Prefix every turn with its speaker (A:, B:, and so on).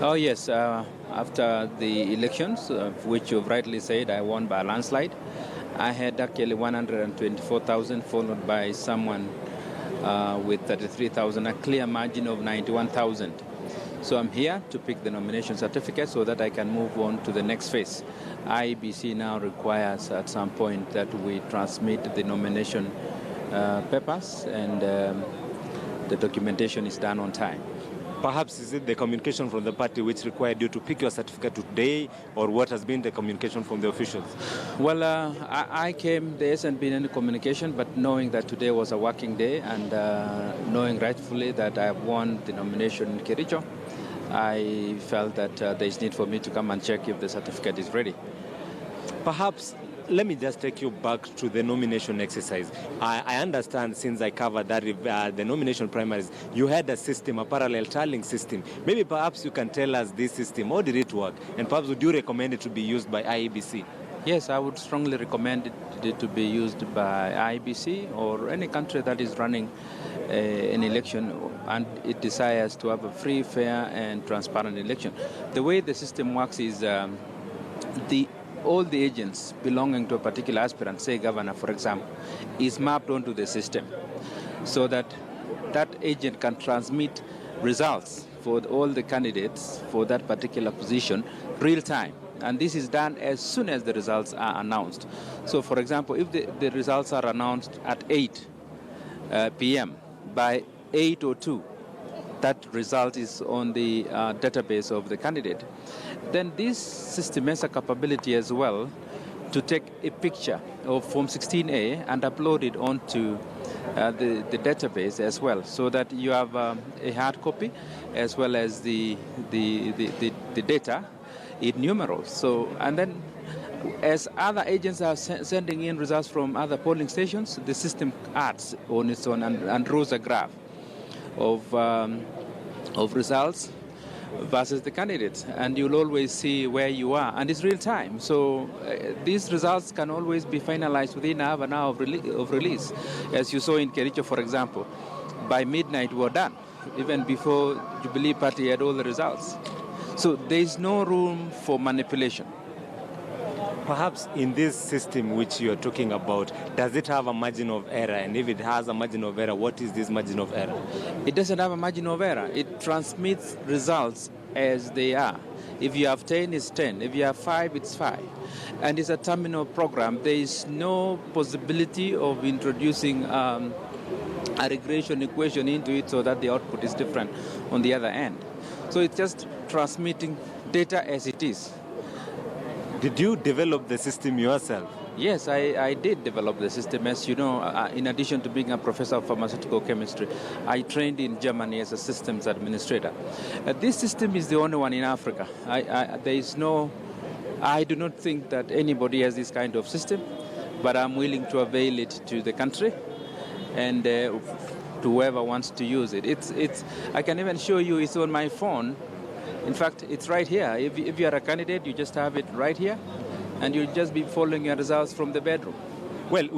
A: Oh, yes. After the elections, which you've rightly said, I won by a landslide. I had actually 124,000, followed by someone with 33,000, a clear margin of 91,000. So I'm here to pick the nomination certificate so that I can move on to the next phase. IEBC now requires at some point that we transmit the nomination papers, and the documentation is done on time.
B: Perhaps is it the communication from the party which required you to pick your certificate today, or what has been the communication from the officials?
A: Well, I came, there hasn't been any communication, but knowing that today was a working day and knowing rightfully that I have won the nomination in Kericho, I felt that there is need for me to come and check if the certificate is ready.
B: Perhaps let me just take you back to the nomination exercise. I understand, since I covered that the nomination primaries, you had a system, a parallel tallying system. Maybe perhaps you can tell us this system, how did it work? And perhaps would you recommend it to be used by IEBC?
A: Yes, I would strongly recommend it to be used by IEBC or any country that is running an election and it desires to have a free, fair and transparent election. The way the system works is all the agents belonging to a particular aspirant, say governor, for example, is mapped onto the system so that that agent can transmit results for all the candidates for that particular position real time. And this is done as soon as the results are announced. So, for example, if the results are announced at 8 p.m., by 8:02, that result is on the database of the candidate. Then this system has a capability as well to take a picture of Form 16A and upload it onto the database as well, so that you have a hard copy as well as the data in numerals. So, and then as other agents are sending in results from other polling stations, the system adds on its own and draws a graph of results versus the candidates, and you'll always see where you are, and it's real time. So these results can always be finalized within half an hour of release. As you saw in Kericho, for example, by midnight we were done, even before Jubilee Party had all the results. So there is no room for manipulation.
B: Perhaps in this system which you are talking about, does it have a margin of error? And if it has a margin of error, what is this margin of error?
A: It doesn't have a margin of error. It transmits results as they are. If you have 10, it's 10. If you have 5, it's 5. And it's a terminal program. There is no possibility of introducing a regression equation into it so that the output is different on the other end. So it's just transmitting data as it is.
B: Did you develop the system yourself?
A: Yes, I did develop the system. As you know, in addition to being a professor of pharmaceutical chemistry, I trained in Germany as a systems administrator. This system is the only one in Africa. I do not think that anybody has this kind of system, but I'm willing to avail it to the country and to whoever wants to use it. I can even show you it's on my phone. In fact, it's right here. If you are a candidate, you just have it right here, and you'll just be following your results from the bedroom.
B: Well,